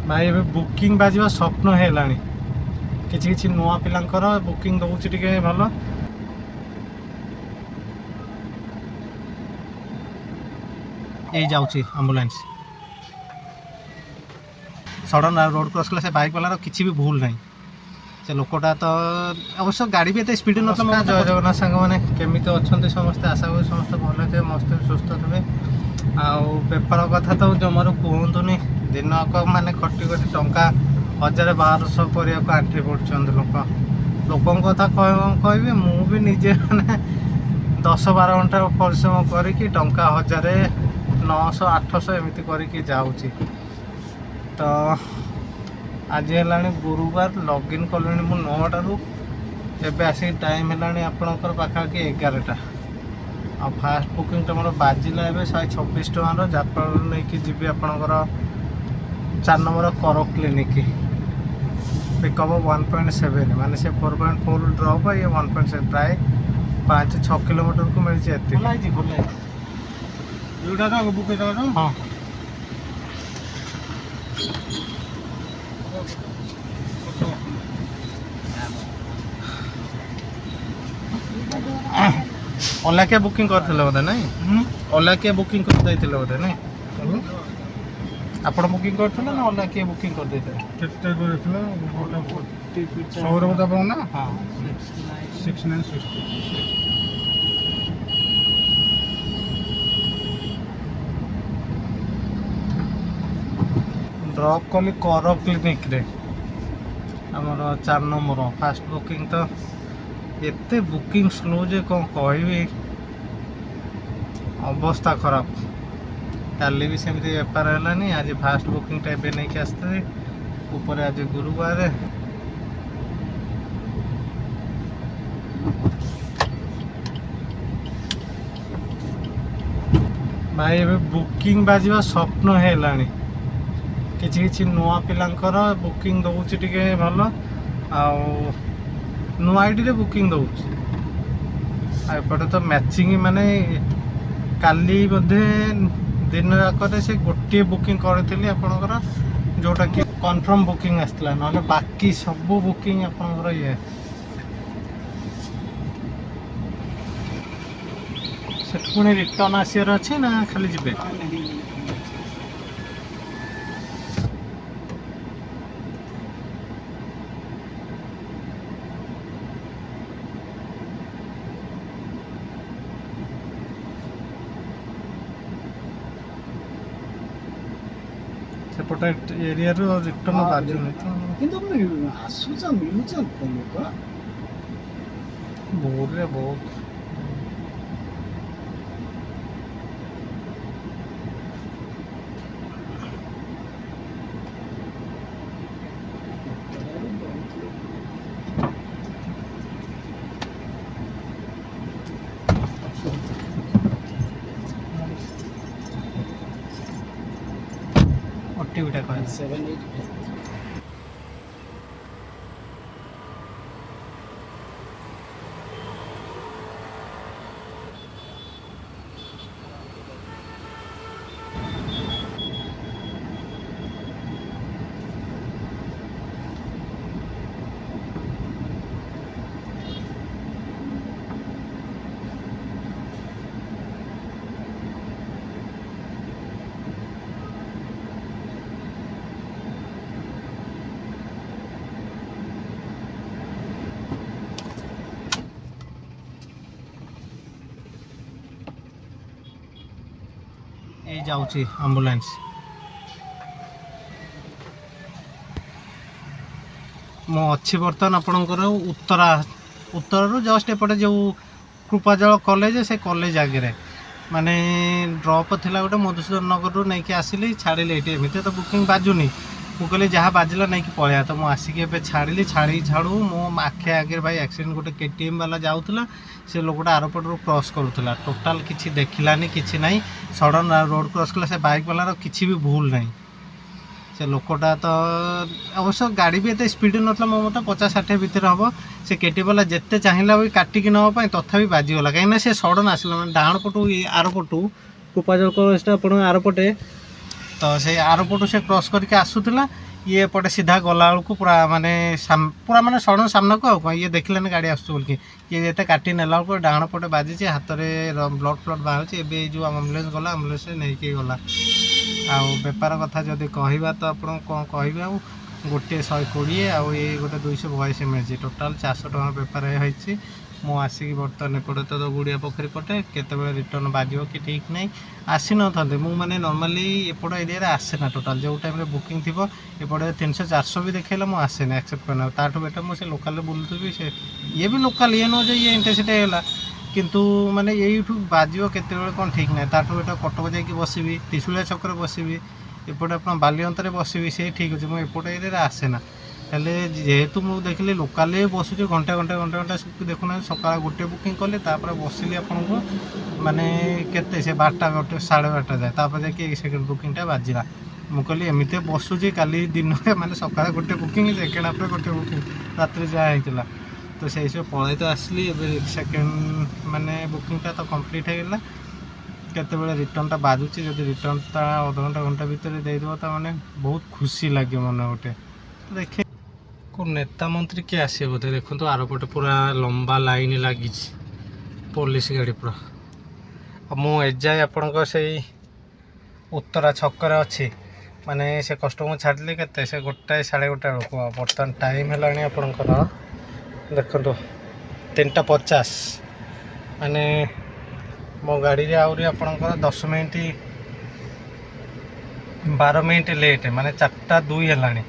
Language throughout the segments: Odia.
भाई ए बुकिंग बाजिबा स्वप्न हेलानी किछि किछि नुआ पिलांकर बुकिंग दउछि टिके भलो ए जाउछि एम्बुलेंस सडन रोड क्रॉस कला से बाइक वाला किछि भी भूल नहीं से लोकटा तो अवश्य गाड़ी भी एत स्पीड ना जय जगन्नाथ सांग मैंने केमी अच्छा समस्ते आशा करी समस्त भल थे मस्त सुस्थ थे आउ बेपार कथा तो जमार कहतुनि दिनक माने खटी खटी टंका 1200 पर आंठी पड़ुंट लोक कथा कहबी मु भी निजे मैंने 10-12 घंटा परिश्रम करके टंका 1000 900 800 एमती करके जाऊँगी तो आज है गुरुवार लॉगिन कले मु 9 एवं आसिक टाइम है आपंकर पाखापाखि 11टा आ फास्ट बुकिंग तो मोर बाजिला 126 टकर जापाल नहीं जी आपंकर 4 नंबर कर क्लिनिक पिकअप 1.7 माने से 4.4 ड्रप ये 1.7 प्राय 5-6 किलोमीटर को मिली हाँ ओला के बुकिंग करथिले बोधे नहीं ओला के बुकिंग कर दैथिले बोधे नहीं आपण बुकिंग करथिले ना ओला के बुकिंग कर दैथिले केते करथिले सौरभ दबो ना हां 6960 ड्रॉप कली कर क्लिनिक रे हमर 4 नंबर फास्ट बुकिंग तो एते बुकिंग स्लो जे कौन कहबी अवस्था खराब काली भी सेमती बेपार है आज फास्ट बुकिंग टाइप नहीं कि आसते ऊपर आज गुरुवार भाई ए बुकिंग बाजिबा स्वप्न हेलानी किछि किछि नुआ पिलांकर बुकिंग दउछि टिके भलो आउ नुआ आईडी रे बुकिंग दउछि एपटे तो मैचिंग माने काली बोधे दिन जाकर से गोटे बुकिंग करथिली आपनकर जोटा कि कन्फर्म बुकिंग आसला नले बाकी सब बुकिंग आपनकर ये सेठ पुणी रिटर्न आसियार अछि ना खाली जिबे सेपटे एरिया रो रिटर्न बाजू नहीं किंतु आसुचा मिलुचा लोक बहुत रे बहुत ओटीटा कह 7-8 ए जाउछि एम्बुलेंस मो अच्छी बर्तमान आपणकर उत्तर रु जस्ट एपटे जो कृपाजल कॉलेज से कॉलेज आगे माने ड्रप थिला गोटे मधुसूदन नगर रु नहीं आसिली छाड़िली ये एमती तो बुकिंग बाजुनी मु कहली जहाँ बाजिला नहीं पलैया तो मुझे छाड़ी छाड़ू मो आखे आगे भाई एक्सीडेंट गोटे केटीएम वाला जाऊला से लोकटा आरपट क्रॉस करूला टोटाल किसी देखलानी किसी ना सडन रोड क्रॉस कला से बाइक वाला किसी भी भूल नहीं से लोकटा तो अवश्य गाड़ी भी एत स्पीड ना मो मत 50-60 भितर हम से केटी वाला जिते चाहिए भी काटिकी नापी तथापि बाजिगला कहीं से सडन आसला मैं डाण पटू आरपटू कृपाजल कलेज आप आरपटे तो से आरपटू से क्रॉस करके आसूला ଇଏ ଏପଟେ ସିଧା ଗଲାବେଳକୁ ପୁରା ମାନେ ପୁରା ମାନେ ସଡ଼ନ ସାମ୍ନାକୁ ଆଉ କ'ଣ ଇଏ ଦେଖିଲେନି ଗାଡ଼ି ଆସୁଛୁ ବୋଲିକି ଇଏ ଯେତେ କାଟି ନେଲା ବେଳକୁ ଡାହାଣ ପଟେ ବାଜିଛି ହାତରେ ବ୍ଲଡ଼ ବାହାରୁଛି। ଏବେ ଏଇ ଯେଉଁ ଆମ୍ବୁଲାନ୍ସ ଗଲା ଆମ୍ବୁଲାନ୍ସରେ ନେଇକି ଗଲା। ଆଉ ବେପାର କଥା ଯଦି କହିବା ତ ଆପଣଙ୍କୁ କ'ଣ କହିବେ ଆଉ ଗୋଟିଏ 120 ଆଉ ଏଇ ଗୋଟେ 282 ମିଳିଛି ଟୋଟାଲ୍ 400 ଟଙ୍କା ବେପାର ହେଇଛି। ମୁଁ ଆସିକି ବର୍ତ୍ତମାନ ଏପଟେ ତ ଗୁଡ଼ିଆ ପୋଖରୀ ପଟେ କେତେବେଳେ ରିଟର୍ନ ବାଜିବ କି ଠିକ୍ ନାହିଁ ଆସିନଥାନ୍ତି। ମୁଁ ମାନେ ନର୍ମାଲି ଏପଟ ଏରିଆରେ ଆସେନା ଟୋଟାଲ୍ ଯେଉଁ ଟାଇମ୍ରେ ବୁକିଂ ଥିବ ଏପଟେ 300-400 ବି ଦେଖେଇଲେ ମୁଁ ଆସେନି ଆକ୍ସେପ୍ଟ କରେନା। ତାଠୁ ବେଟର୍ ମୁଁ ସେ ଲୋକାଲ୍ରେ ବୁଲୁଥିବି ସେ ଇଏ ବି ଲୋକାଲ୍ ଇଏ ନୁହଁ ଯେ ଇଏ ଇଣ୍ଟରେଷ୍ଟ ହେଇଗଲା କିନ୍ତୁ ମାନେ ଏଇଠୁ ବାଜିବ କେତେବେଳେ କ'ଣ ଠିକ୍ ନାହିଁ। ତାଠୁ ବେଟର୍ କଟକ ଯାଇକି ବସିବି ତ୍ରିଶୂଳିଆ ଛକରେ ବସିବି ଏପଟେ ଆପଣ ବାଲିଅନ୍ତରେ ବସିବି ସେ ଠିକ୍ ଅଛି। ମୁଁ ଏପଟ ଏରିଆରେ ଆସେନା ହେଲେ ଯେହେତୁ ମୁଁ ଦେଖିଲି ଲୋକାଲ୍ରେ ବସୁଛି ଘଣ୍ଟା ଦେଖୁନାହାନ୍ତି ସକାଳ ଗୋଟେ ବୁକିଂ କଲେ ତାପରେ ବସିଲି ଆପଣଙ୍କୁ ମାନେ କେତେ ସେ 12ଟା 12:30 ଯାଏ ତାପରେ ଯାଇକି ସେକେଣ୍ଡ ବୁକିଂଟା ବାଜିଲା। ମୁଁ କହିଲି ଏମିତି ବସୁଛି କାଲି ଦିନରେ ମାନେ ସକାଳେ ଗୋଟେ ବୁକିଂ ସେକେଣ୍ଡ ହାଫ୍ରେ ଗୋଟେ ବୁକିଂ ରାତିରେ ଯାହା ହେଇଥିଲା ତ ସେଇ ସବୁ ପଳେଇ ତ ଆସିଲି। ଏବେ ସେକେଣ୍ଡ ମାନେ ବୁକିଂଟା ତ କମ୍ପ୍ଲିଟ୍ ହେଇଗଲା। କେତେବେଳେ ରିଟର୍ନଟା ବାଜୁଛି ଯଦି ରିଟର୍ନଟା ଅଧଘଣ୍ଟା ଭିତରେ ଦେଇଦେବ ତା ମାନେ ବହୁତ ଖୁସି ଲାଗେ ମନେ ଗୋଟେ। ଦେଖେ କେଉଁ ନେତା ମନ୍ତ୍ରୀ କିଏ ଆସିବେ ବୋଧେ ଦେଖନ୍ତୁ ଆରପଟେ ପୁରା ଲମ୍ବା ଲାଇନ୍ ଲାଗିଛି ପୋଲିସ ଗାଡ଼ି ପୁରା। ଆଉ ମୁଁ ଏଯାଏ ଆପଣଙ୍କ ସେଇ ଉତ୍ତରା ଛକରେ ଅଛି ମାନେ ସେ କଷ୍ଟମର୍ ଛାଡ଼ିଲି କେତେ ସେ 1ଟା 1:30 ବେଳକୁ। ଆଉ ବର୍ତ୍ତମାନ ଟାଇମ୍ ହେଲାଣି ଆପଣଙ୍କର ଦେଖନ୍ତୁ 3:50 ମାନେ ମୋ ଗାଡ଼ିରେ ଆହୁରି ଆପଣଙ୍କର 10 ମିନିଟ୍ 12 ମିନିଟ୍ ଲେଟ୍ ମାନେ 4:02 ହେଲାଣି।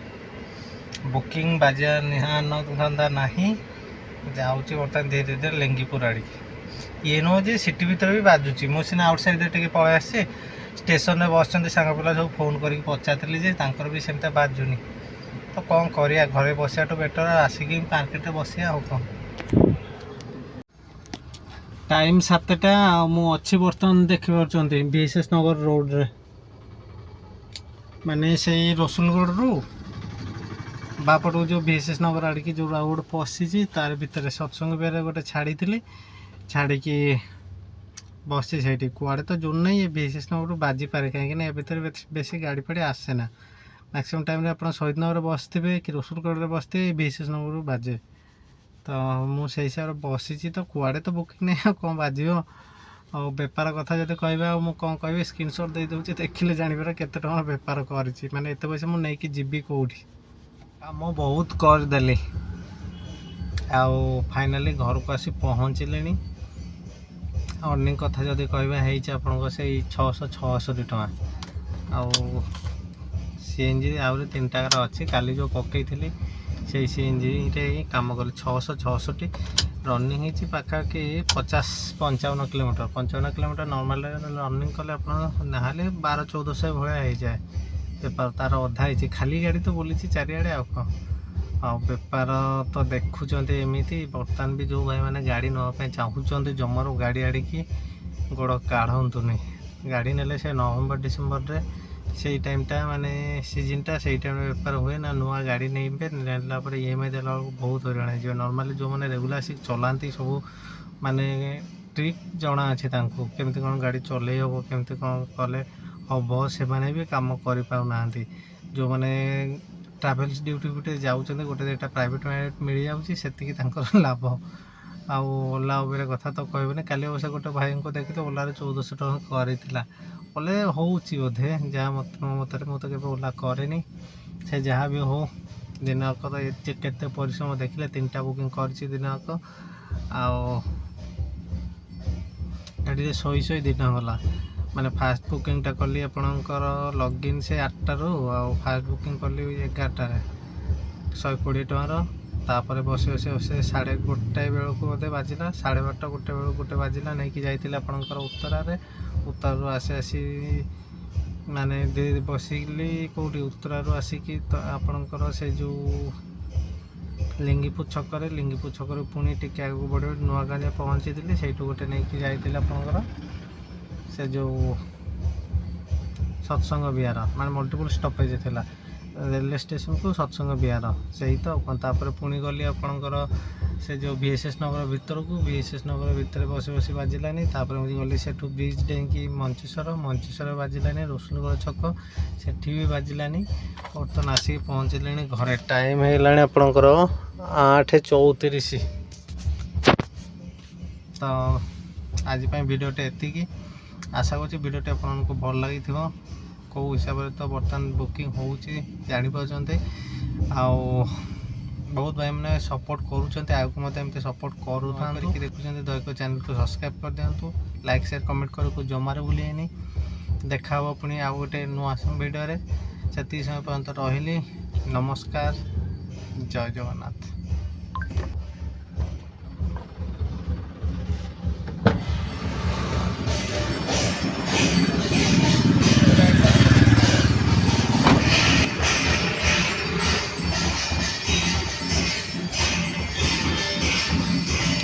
ବୁକିଂ ବାଜିବା ନିହାନନ୍ତା ନାହିଁ ଯାଉଛି ବର୍ତ୍ତମାନ ଧୀରେ ଧୀରେ ଲେଙ୍ଗିପୁର ଆଡ଼ିକି। ଇଏ ନୁହଁ ଯେ ସିଟି ଭିତରେ ବି ବାଜୁଛି ମୁଁ ସିନା ଆଉଟ୍ ସାଇଡ଼୍ରେ ଟିକେ ପଳେଇ ଆସିଛି ଷ୍ଟେସନରେ ବସିଛନ୍ତି ସାଙ୍ଗ ପିଲା ସବୁ ଫୋନ୍ କରିକି ପଚାରିଥିଲି ଯେ ତାଙ୍କର ବି ସେମିତି ବାଜୁନି। ତ କ'ଣ କରିବା ଘରେ ବସିବାଠୁ ବେଟର୍ ଆସିକି ମାର୍କେଟରେ ବସିବା ଆଉ କ'ଣ। ଟାଇମ୍ 7ଟା ଆଉ ମୁଁ ଅଛି ବର୍ତ୍ତମାନ ଦେଖିପାରୁଛନ୍ତି VSS ନଗର ରୋଡ଼ରେ ମାନେ ସେଇ ରସୁଲଗଡ଼ରୁ ବାପଟକୁ ଯେଉଁ VSS ନଗର ଆଡ଼ିକି ଯେଉଁ ରୋଡ଼ ପଶିଛି ତାର ଭିତରେ ସତ୍ସଙ୍ଗ ବିହାରରେ ଗୋଟେ ଛାଡ଼ିଥିଲି ଛାଡ଼ିକି ବସିଛି ସେଇଠି କୁଆଡ଼େ ତ ଜୋନ୍ ନାହିଁ ଏ VSS ନଗରରୁ ବାଜିପାରେ କାହିଁକି ନା ଏ ଭିତରେ ବେଶୀ ଗାଡ଼ି ଫାଡ଼ି ଆସେ ନା। ମ୍ୟାକ୍ସିମମ୍ ଟାଇମ୍ରେ ଆପଣ ଶହୀଦନଗରରେ ବସିଥିବେ କି ରସୁଲଗଡ଼ରେ ବସିଥିବେ VSS ନଗରରୁ ବାଜେ। ତ ମୁଁ ସେଇ ହିସାବରେ ବସିଛି ତ କୁଆଡ଼େ ତ ବୁକିଂ ନାହିଁ ଆଉ କ'ଣ ବାଜିବ। ଆଉ ବେପାର କଥା ଯଦି କହିବା ଆଉ ମୁଁ କ'ଣ କହିବି ସ୍କ୍ରିନଶଟ୍ ଦେଇଦେଉଛି ଦେଖିଲେ ଜାଣିପାରେ କେତେ ଟଙ୍କା ବେପାର କରିଛି ମାନେ ଏତେ ପଇସା ମୁଁ ନେଇକି ଯିବି କେଉଁଠି। କାମ ବହୁତ କରିଦେଲି ଆଉ ଫାଇନାଲି ଘରକୁ ଆସି ପହଞ୍ଚିଲିଣି। ଅର୍ଣ୍ଣିଂ କଥା ଯଦି କହିବା ହେଇଛି ଆପଣଙ୍କ ସେଇ 666 ଟଙ୍କା। ଆଉ CNG ଆହୁରି 3ଟା ଅଛି କାଲି ଯେଉଁ ପକେଇଥିଲି ସେଇ CNGରେ ହିଁ କାମ କଲି 666 ରନିଂ ହେଇଛି ପାଖାପାଖି 50-55 କିଲୋମିଟର 55 କିଲୋମିଟର ନର୍ମାଲ ରନିଂ କଲେ ଆପଣ ନହେଲେ 1200-1400 ଭଳିଆ ହେଇଯାଏ ବେପାର ତାର ଅଧା ହେଇଛି। ଖାଲି ଗାଡ଼ି ତ ବୁଲିଛି ଚାରିଆଡ଼େ ଆଉ କ'ଣ। ଆଉ ବେପାର ତ ଦେଖୁଛନ୍ତି ଏମିତି ବର୍ତ୍ତମାନ ବି ଯେଉଁ ଭାଇମାନେ ଗାଡ଼ି ନେବା ପାଇଁ ଚାହୁଁଛନ୍ତି ଜମାରୁ ଗାଡ଼ି ଆଡ଼ିକି ଗୋଡ଼ କାଢ଼ନ୍ତୁନି। ଗାଡ଼ି ନେଲେ ସେ ନଭେମ୍ବର-ଡିସେମ୍ବରରେ ସେଇ ଟାଇମ୍ଟା ମାନେ ସିଜିନ୍ଟା ସେଇ ଟାଇମ୍ରେ ବେପାର ହୁଏ ନା। ନୂଆ ଗାଡ଼ି ନେଇବେ ନେଲା ପରେ EMI ଦେଲା ବେଳକୁ ବହୁତ ହଇରାଣ ହେଇଯିବ। ନର୍ମାଲି ଯେଉଁମାନେ ରେଗୁଲାର ଆସିକି ଚଲାନ୍ତି ସବୁ ମାନେ ଟ୍ରିକ୍ ଜଣା ଅଛି ତାଙ୍କୁ କେମିତି କ'ଣ ଗାଡ଼ି ଚଲେଇ ହେବ କେମିତି କ'ଣ କଲେ ହେବ ସେମାନେ ବି କାମ କରିପାରୁନାହାନ୍ତି। ଯେଉଁମାନେ ଟ୍ରାଭେଲ୍ସ ଡ୍ୟୁଟି ଗୋଟେ ଯାଉଛନ୍ତି ଗୋଟେ 2ଟା ପ୍ରାଇଭେଟ୍ ମିଳିଯାଉଛି ସେତିକି ତାଙ୍କର ଲାଭ। ଆଉ ଓଲା ଉବେର କଥା ତ କହିବେନି କାଲି ଅବଶ୍ୟ ଗୋଟେ ଭାଇଙ୍କୁ ଦେଖିଲି ଓଲାରେ 1400 ଟଙ୍କା କରିଥିଲା। ଓଲା ହେଉଛି ବୋଧେ ଯାହା ମୋ ମତରେ ମୁଁ ତ କେବେ ଓଲା କରେନି ସେ ଯାହା ବି ହଉ ଦିନକ ତ କେତେ ପରିଶ୍ରମ ଦେଖିଲେ 3ଟା ବୁକିଂ କରିଛି ଦିନକ। ଆଉ ଗାଡ଼ିରେ ଶୋଇ ଦିନ ଗଲା ମାନେ ଫାଷ୍ଟ ବୁକିଂଟା କଲି ଆପଣଙ୍କର ଲଗ୍ଇନ୍ ସେ 8ଟାରୁ ଆଉ ଫାଷ୍ଟ ବୁକିଂ କଲି 11ଟାରେ 120 ଟଙ୍କାର। ତାପରେ ବସି 1:30 ବେଳକୁ ବୋଧେ ବାଜିଲା 12:30 1 ବେଳକୁ ଗୋଟେ ବାଜିଲା ନେଇକି ଯାଇଥିଲେ ଆପଣଙ୍କର ଉତ୍ତରାରୁ ଆସି ମାନେ ବସିଲି କେଉଁଠି ଉତ୍ତରାରୁ ଆସିକି ତ ଆପଣଙ୍କର ସେ ଯେଉଁ ଲିଙ୍ଗିପୁର ଛକରୁ ପୁଣି ଟିକେ ଆଗକୁ ବଢ଼ିବ ନୂଆଗାଁରେ ପହଞ୍ଚିଥିଲି ସେଇଠୁ ଗୋଟେ ନେଇକି ଯାଇଥିଲି ଆପଣଙ୍କର ସେ ଯେଉଁ ସତ୍ସଙ୍ଗ ବିହାର ମାନେ ମଲ୍ଟିପୁଲ୍ ଷ୍ଟପେଜ୍ ଥିଲା रेलवे स्टेशन को सत्संग विहार सही तो कौन तापर पुणी गली आपणकर से जो VSS नगर भितर को VSS नगर भितर बस बस बाजिलानी तापर मुझे गली से ब्रिज डेंकी मंचेश्वर बाजिलानी रसुलगढ़ छक सेठी भी बाजिलानी बर्तमान आसिक पहुँचले घरे टाइम है आपणकर 8:34 तो आज भिडियोटे एतिकी आशा करूँ भिडियोटे आपको भल लगी कौ हिसाब से तो बर्तमान बुकिंग हो जापारे बहुत भाई मैंने सपोर्ट करुँच सपोर्ट करूँ देखुं दयक चैनल को सब्सक्राइब कर दिखाँ लाइक शेयर कमेंट करूँ जमार भूलिए देखा पुणी आउ गोटे नुआ भिडियो से समय पर्यंत रही नमस्कार जय जगन्नाथ।